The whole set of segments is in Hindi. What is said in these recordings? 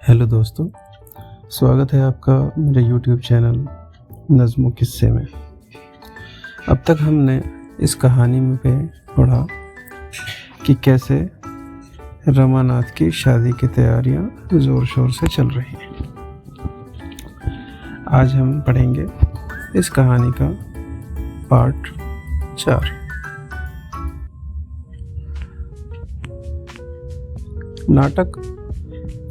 हेलो दोस्तों, स्वागत है आपका मेरे YouTube चैनल नज़्मों किस्से में। अब तक हमने इस कहानी में पे पढ़ा कि कैसे रमानाथ की शादी की तैयारियां ज़ोर शोर से चल रही हैं। आज हम पढ़ेंगे इस कहानी का पार्ट 4। नाटक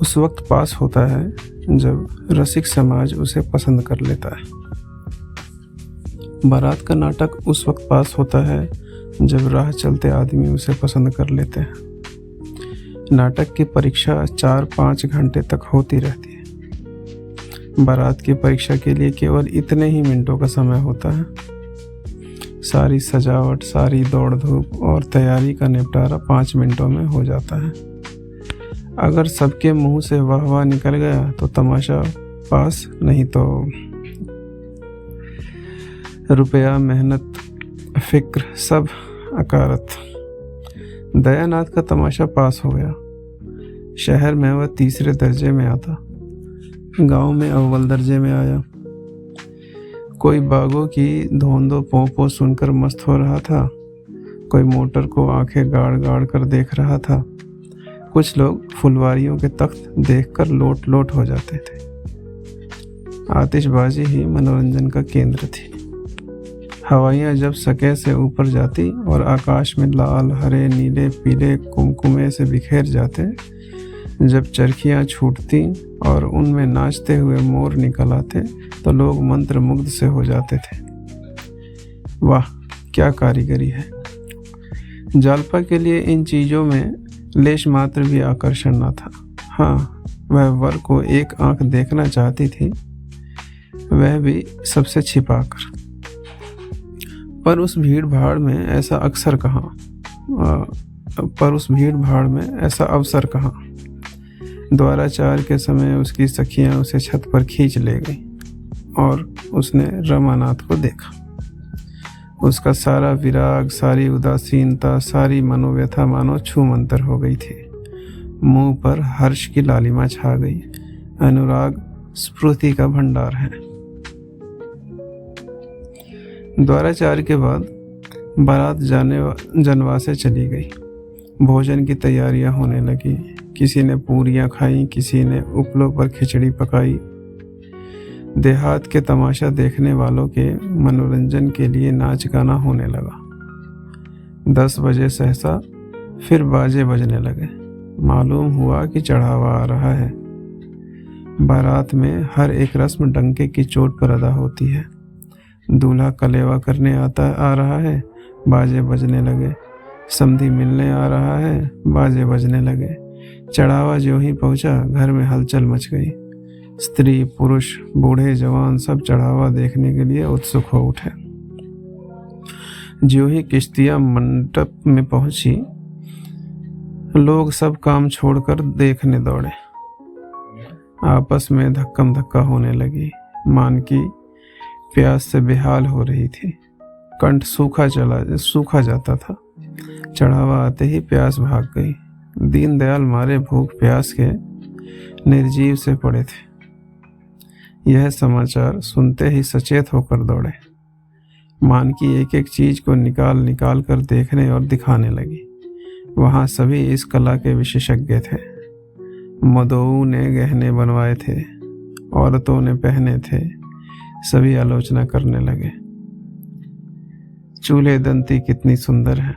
उस वक्त पास होता है जब रसिक समाज उसे पसंद कर लेता है। बारात का नाटक उस वक्त पास होता है जब राह चलते आदमी उसे पसंद कर लेते हैं। नाटक की परीक्षा 4-5 घंटे तक होती रहती है। बारात की परीक्षा के लिए केवल इतने ही मिनटों का समय होता है। सारी सजावट, सारी दौड़ धूप और तैयारी का निपटारा 5 मिनटों में हो जाता है। अगर सबके मुंह से वाह वाह निकल गया तो तमाशा पास, नहीं तो रुपया, मेहनत, फिक्र सब अकारत। दयानाथ का तमाशा पास हो गया। शहर में वह तीसरे दर्जे में आता, गांव में अव्वल दर्जे में आया। कोई बागों की धोंदो पोंपो सुनकर मस्त हो रहा था, कोई मोटर को आंखें गाड़ गाड़ कर देख रहा था। कुछ लोग फुलवारियों के तख्त देखकर लोट लोट हो जाते थे। आतिशबाजी ही मनोरंजन का केंद्र थी। हवाइयाँ जब सके से ऊपर जाती और आकाश में लाल, हरे, नीले, पीले कुमकुमे से बिखेर जाते, जब चरखियाँ छूटती और उनमें नाचते हुए मोर निकल आते, तो लोग मंत्रमुग्ध से हो जाते थे। वाह, क्या कारीगरी है! जालपा के लिए इन चीज़ों में लेश मात्र भी आकर्षण न था। हाँ, वह वर को एक आंख देखना चाहती थी, वह भी सबसे छिपाकर। पर उस भीड़ भाड़ में ऐसा अवसर कहाँ। द्वाराचार के समय उसकी सखियां उसे छत पर खींच ले गई और उसने रमानाथ को देखा। उसका सारा विराग, सारी उदासीनता, सारी मनोव्यथा मानो छूमंतर हो गई थी। मुंह पर हर्ष की लालिमा छा गई। अनुराग स्फूर्ति का भंडार है। द्वाराचार के बाद बारात जनवासे चली गई। भोजन की तैयारियां होने लगी। किसी ने पूरियां खाई, किसी ने उपलों पर खिचड़ी पकाई। देहात के तमाशा देखने वालों के मनोरंजन के लिए नाच गाना होने लगा। 10 बजे सहसा फिर बाजे बजने लगे। मालूम हुआ कि चढ़ावा आ रहा है। बारात में हर एक रस्म डंके की चोट पर अदा होती है। दूल्हा कलेवा करने आ रहा है, बाजे बजने लगे। समधी मिलने आ रहा है, बाजे बजने लगे। चढ़ावा ज्यों ही पहुंचा, घर में हलचल मच गई। स्त्री, पुरुष, बूढ़े, जवान सब चढ़ावा देखने के लिए उत्सुक हो उठे। ज्यों ही किश्तियां मंडप में पहुंची, लोग सब काम छोड़कर देखने दौड़े। आपस में धक्कम धक्का होने लगी। मानकी प्यास से बेहाल हो रही थी। कंठ सूखा जाता था। चढ़ावा आते ही प्यास भाग गई। दीनदयाल मारे भूख प्यास के निर्जीव से पड़े थे। यह समाचार सुनते ही सचेत होकर दौड़े। मानकी एक एक चीज को निकाल कर देखने और दिखाने लगी। वहां सभी इस कला के विशेषज्ञ थे। मदोऊ ने गहने बनवाए थे, औरतों ने पहने थे। सभी आलोचना करने लगे। चूल्हे दंती कितनी सुंदर है,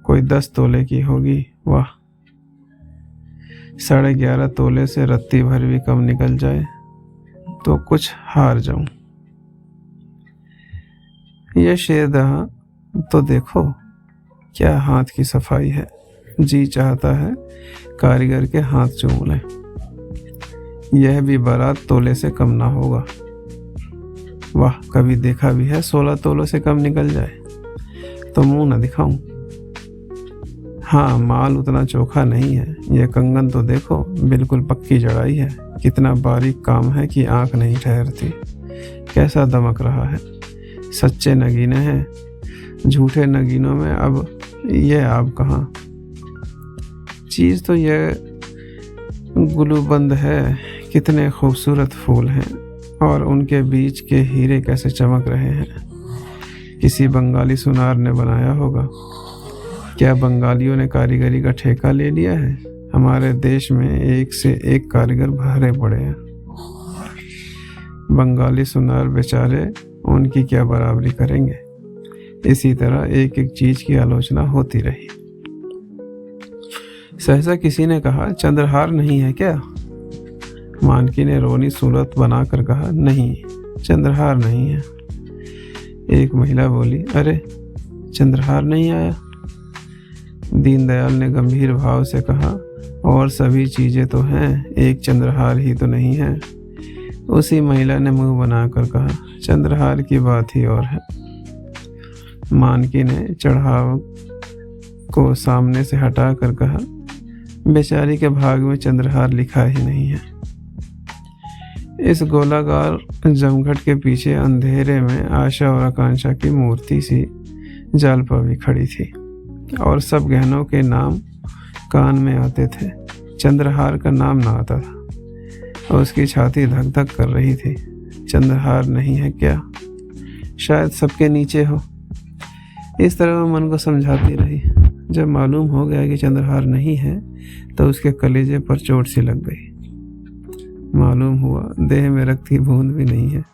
कोई 10 तोले की होगी। वाह, 11.5 तोले से रत्ती भर भी कम निकल जाए तो कुछ हार जाऊं। यह शेरदहा तो देखो, क्या हाथ की सफाई है। जी चाहता है कारीगर के हाथ चूम लें। यह भी 12 तोले से कम ना होगा। वाह, कभी देखा भी है 16 तोलों से कम निकल जाए तो मुंह न दिखाऊं। हाँ, माल उतना चोखा नहीं है। यह कंगन तो देखो, बिल्कुल पक्की जड़ाई है। कितना बारीक काम है कि आंख नहीं ठहरती। कैसा दमक रहा है। सच्चे नगीने हैं, झूठे नगीनों में अब ये आप कहाँ। चीज़ तो यह गुलूबंद है, कितने खूबसूरत फूल हैं और उनके बीच के हीरे कैसे चमक रहे हैं। किसी बंगाली सुनार ने बनाया होगा। क्या बंगालियों ने कारीगरी का ठेका ले लिया है? हमारे देश में एक से एक कारीगर भरे पड़े हैं। बंगाली सुनार बेचारे उनकी क्या बराबरी करेंगे। इसी तरह एक एक चीज की आलोचना होती रही। सहसा किसी ने कहा, चंद्रहार नहीं है क्या? मानकी ने रोनी सूरत बनाकर कहा, नहीं, चंद्रहार नहीं है। एक महिला बोली, अरे चंद्रहार नहीं आया? दीनदयाल ने गंभीर भाव से कहा, और सभी चीजें तो हैं, एक चंद्रहार ही तो नहीं है। उसी महिला ने मुंह बनाकर कहा, चंद्रहार की बात ही और है। मानकी ने चढ़ाव को सामने से हटाकर कहा, बेचारी के भाग में चंद्रहार लिखा ही नहीं है। इस गोलाकार जमघट के पीछे अंधेरे में आशा और आकांक्षा की मूर्ति सी जालपा भी खड़ी थी और सब गहनों के नाम कान में आते थे। चंद्रहार का नाम ना आता था और उसकी छाती धक धक कर रही थी। चंद्रहार नहीं है क्या? शायद सबके नीचे हो। इस तरह वो मन को समझाती रही। जब मालूम हो गया कि चंद्रहार नहीं है तो उसके कलेजे पर चोट सी लग गई। मालूम हुआ देह में रक्त की बूंद भी नहीं है,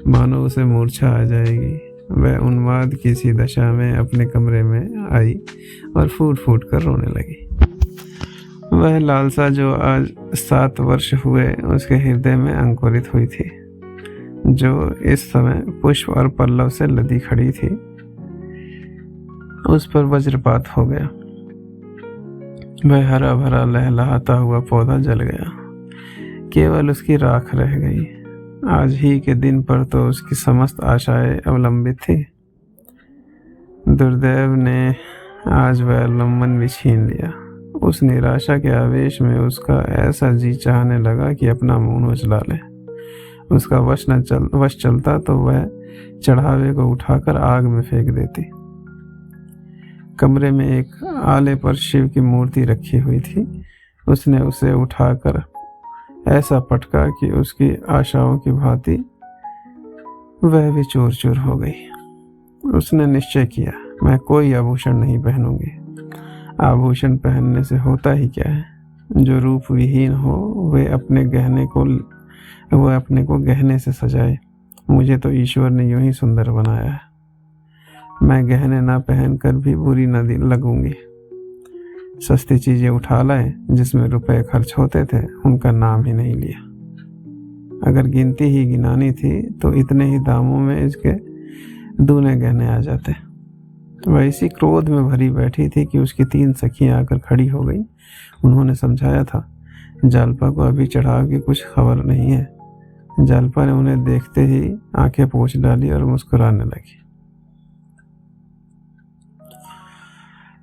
मानो उसे मूर्छा आ जाएगी। वह उन्माद की सी दशा में अपने कमरे में आई और फूट फूट कर रोने लगी। वह लालसा जो आज 7 वर्ष हुए उसके हृदय में अंकुरित हुई थी, जो इस समय पुष्प और पल्लव से लदी खड़ी थी, उस पर वज्रपात हो गया। वह हरा भरा लहलहाता हुआ पौधा जल गया, केवल उसकी राख रह गई। आज ही के दिन पर तो उसकी समस्त आशाएं अवलंबित थी। दुर्दैव ने आज वह अवलंबन भी छीन लिया। उस निराशा के आवेश में उसका ऐसा जी चाहने लगा कि अपना मुंह उजला ले। उसका वश चलता तो वह चढ़ावे को उठाकर आग में फेंक देती। कमरे में एक आले पर शिव की मूर्ति रखी हुई थी। उसने उसे उठाकर ऐसा पटका कि उसकी आशाओं की भांति वह भी चूर चूर हो गई। उसने निश्चय किया, मैं कोई आभूषण नहीं पहनूंगी। आभूषण पहनने से होता ही क्या है? जो रूप विहीन हो वह अपने को गहने से सजाए। मुझे तो ईश्वर ने यूं ही सुंदर बनाया है। मैं गहने ना पहन कर भी बुरी न लगूंगी। सस्ती चीजें उठा लाए, जिसमें रुपए खर्च होते थे, उनका नाम ही नहीं लिया। अगर गिनती ही गिनानी थी तो इतने ही दामों में इसके दूने गहने आ जाते। वह इसी क्रोध में भरी बैठी थी कि उसकी 3 सखियां आकर खड़ी हो गई। उन्होंने समझाया था, जालपा को अभी चढ़ाव की कुछ खबर नहीं है। जालपा ने उन्हें देखते ही आंखें पोंछ डाली और मुस्कुराने लगी।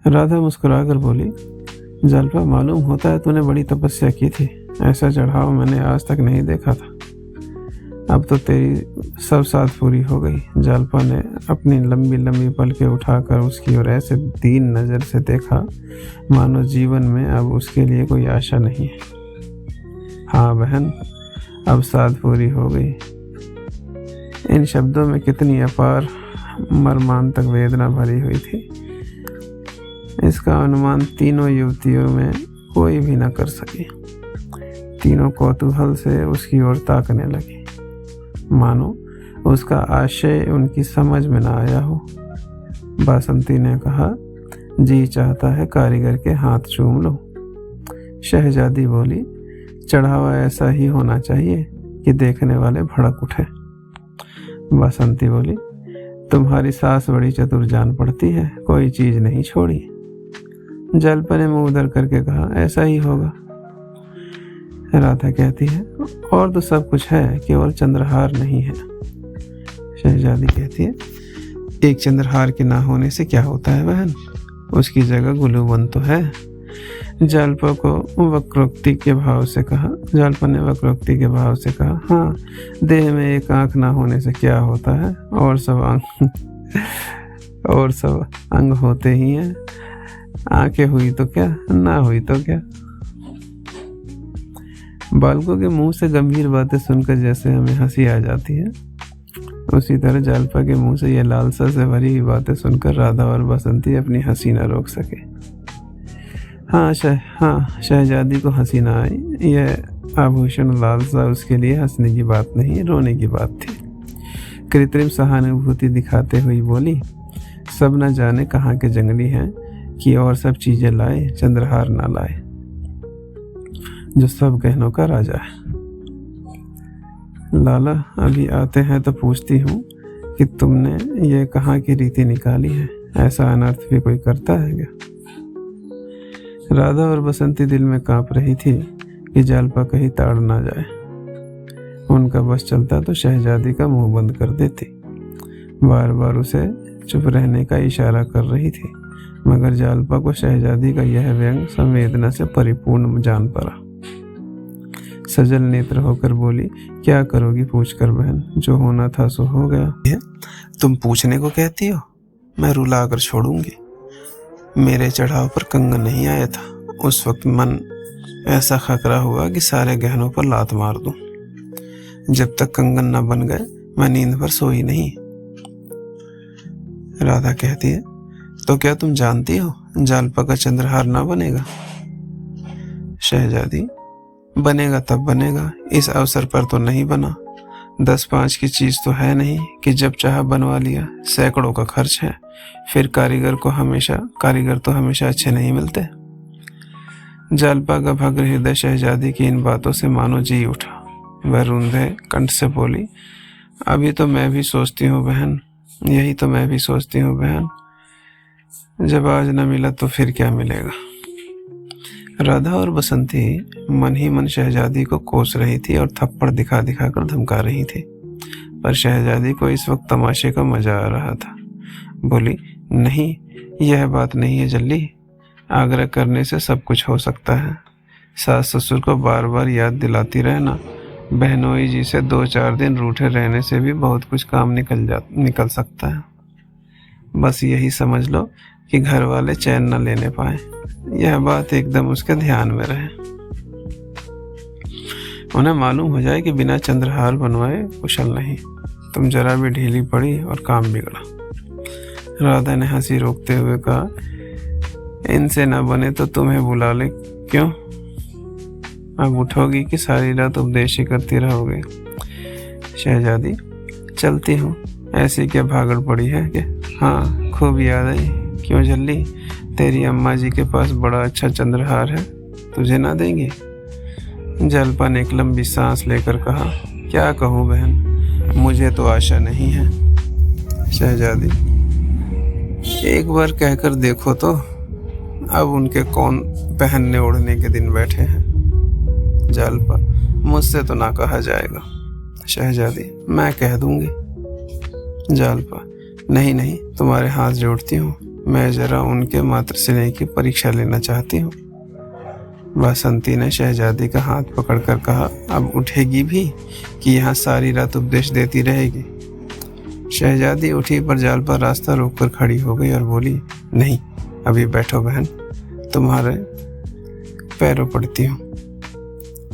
राधा मुस्कुराकर बोली, जालपा, मालूम होता है तूने बड़ी तपस्या की थी। ऐसा चढ़ाव मैंने आज तक नहीं देखा था। अब तो तेरी सब साथ पूरी हो गई। जालपा ने अपनी लंबी लंबी पलकें उठाकर उसकी ओर ऐसे दीन नज़र से देखा मानो जीवन में अब उसके लिए कोई आशा नहीं है। हाँ बहन, अब साथ पूरी हो गई। इन शब्दों में कितनी अपार मर्मांतक वेदना भरी हुई थी। इसका अनुमान तीनों युवतियों में कोई भी न कर सकी। तीनों कौतूहल से उसकी ओर ताकने लगी, मानो उसका आशय उनकी समझ में न आया हो। बासंती ने कहा, जी चाहता है कारीगर के हाथ चूम लो। शहजादी बोली, चढ़ावा ऐसा ही होना चाहिए कि देखने वाले भड़क उठे। बासंती बोली, तुम्हारी सास बड़ी चतुर जान पड़ती है, कोई चीज नहीं छोड़ी। जालपा ने मुंह उधर करके कहा, ऐसा ही होगा। राधा कहती है, और तो सब कुछ है, केवल चंद्रहार नहीं है। शहजादी कहती है, एक चंद्रहार के ना होने से क्या होता है बहन, उसकी जगह गुलूबंद तो है। जालपा को वक्रोक्ति के भाव से कहा। जालपा ने वक्रोक्ति के भाव से कहा, हाँ, देह में एक आंख ना होने से क्या होता है, और सब अंग होते ही हैं। आंखें हुई तो क्या, ना हुई तो क्या। बालकों के मुंह से गंभीर बातें सुनकर जैसे हमें हंसी आ जाती है, उसी तरह जालपा के मुंह से यह लालसा से भरी हुई बातें सुनकर राधा और बसंती अपनी हंसी न रोक सके। हाँ शहजादी को हंसी न आई। यह आभूषण लालसा उसके लिए हंसने की बात नहीं, रोने की बात थी। कृत्रिम सहानुभूति दिखाते हुए बोली, सब न जाने कहाँ के जंगली हैं कि और सब चीजें लाए, चंद्रहार ना लाए, जो सब गहनों का राजा है। लाला अभी आते हैं तो पूछती हूँ कि तुमने ये कहाँ की रीति निकाली है, ऐसा अनर्थ भी कोई करता है क्या? राधा और बसंती दिल में कांप रही थी कि जालपा कहीं ताड़ ना जाए। उनका बस चलता तो शहजादी का मुंह बंद कर देती, बार बार उसे चुप रहने का इशारा कर रही थी, मगर जालपा को शहजादी का यह व्यंग संवेदना से परिपूर्ण जान पड़ा। सजल नेत्र होकर बोली, क्या करोगी पूछकर बहन, जो होना था सो हो गया। तुम पूछने को कहती हो, मैं रुला कर छोड़ूंगी। मेरे चढ़ाव पर कंगन नहीं आया था, उस वक्त मन ऐसा खतरा हुआ कि सारे गहनों पर लात मार दूं। जब तक कंगन न बन गए मैं नींद पर सोई नहीं। राधा कहती है, तो क्या तुम जानती हो जालपा का चंद्रहार ना बनेगा? शहजादी, बनेगा तब बनेगा, इस अवसर पर तो नहीं बना। 10-5 की चीज तो है नहीं कि जब चाह बनवा लिया। सैकड़ों का खर्च है, फिर कारीगर तो हमेशा अच्छे नहीं मिलते। जालपा का भग्न हृदय शहजादी की इन बातों से मानो जी उठा। वह रूंधे कंठ से बोली, अभी तो मैं भी सोचती हूँ बहन, यही तो मैं भी सोचती हूँ बहन, जब आज न मिला तो फिर क्या मिलेगा। राधा और बसंती मन ही मन शहजादी को कोस रही थी और थप्पड़ दिखा दिखा कर धमका रही थी, पर शहजादी को इस वक्त तमाशे का मजा आ रहा था। बोली, नहीं, यह बात नहीं है जल्दी, आग्रह करने से सब कुछ हो सकता है। सास ससुर को बार बार याद दिलाती रहना, बहनोई जी से 2-4 दिन रूठे रहने से भी बहुत कुछ काम निकल सकता है। बस यही समझ लो कि घर वाले चैन न लेने पाए, यह बात एकदम उसके ध्यान में रहे। उन्हें मालूम हो जाए कि बिना चंद्रहार बनवाए कुशल नहीं। तुम जरा भी ढीली पड़ी और काम बिगड़ा। राधा ने हंसी रोकते हुए कहा, इनसे न बने तो तुम्हें बुला ले। क्यों, अब उठोगी कि सारी रात उपदेश ही करती रहोगे? शहजादी, चलती हूँ, ऐसी क्या भागड़ पड़ी है कि? हाँ, खूब याद आई। क्यों जल्दी, तेरी अम्मा जी के पास बड़ा अच्छा चंद्रहार है, तुझे ना देंगी? जालपा ने एक लंबी सांस लेकर कहा, क्या कहूँ बहन, मुझे तो आशा नहीं है। शहजादी, एक बार कहकर देखो तो, अब उनके कौन पहनने ओढ़ने के दिन बैठे हैं। जालपा, मुझसे तो ना कहा जाएगा। शहजादी, मैं कह दूंगी। जालपा, नहीं, तुम्हारे हाथ जोड़ती हूँ, मैं जरा उनके मात्र स्नेह की परीक्षा लेना चाहती हूँ। बसंती ने शहजादी का हाथ पकड़कर कहा, अब उठेगी भी कि यहाँ सारी रात उपदेश देती रहेगी? शहजादी उठी, पर जालपा रास्ता रोककर खड़ी हो गई और बोली, नहीं, अभी बैठो बहन, तुम्हारे पैरों पड़ती हूँ।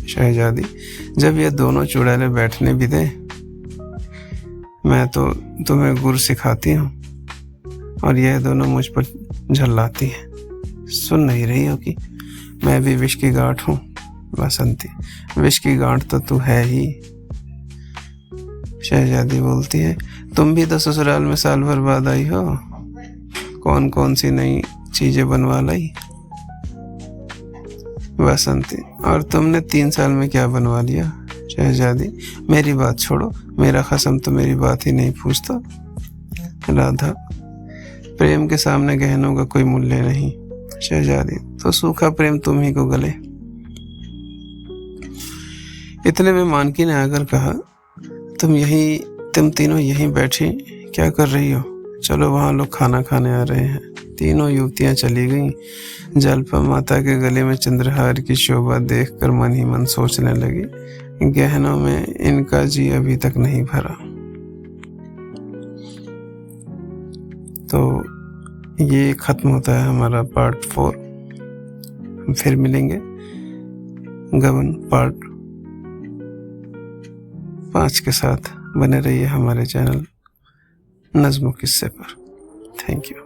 शहजादी, जब ये दोनों चुड़ैलें बैठने भी दे, मैं तो तुम्हें गुर सिखाती हूँ और यह दोनों मुझ पर झल्लाती हैं। सुन नहीं रही हो कि मैं भी विष की गांठ हूँ? बसंती, विष की गांठ तो तू है ही। शहजादी बोलती है, तुम भी तो ससुराल में साल भर बाद आई हो, कौन कौन सी नई चीजें बनवा लाई? बसंती, और तुमने 3 साल में क्या बनवा लिया? शहजादी, मेरी बात छोड़ो, मेरा खसम तो मेरी बात ही नहीं पूछता। राधा, प्रेम के सामने गहनों का कोई मूल्य नहीं। शहजादी, तो सूखा प्रेम तुम ही को गले। इतने में मानकी ने आकर कहा, तुम तीनों यहीं बैठी क्या कर रही हो? चलो, वहाँ लोग खाना खाने आ रहे हैं। तीनों युवतियां चली गईं। जालपा माता के गले में चंद्रहार की शोभा देखकर मन ही मन सोचने लगी, गहनों में इनका जी अभी तक नहीं भरा। तो ये खत्म होता है हमारा पार्ट 4। फिर मिलेंगे गबन पार्ट 5 के साथ बने रहिए हमारे चैनल नज़्म किस्से पर। Thank you.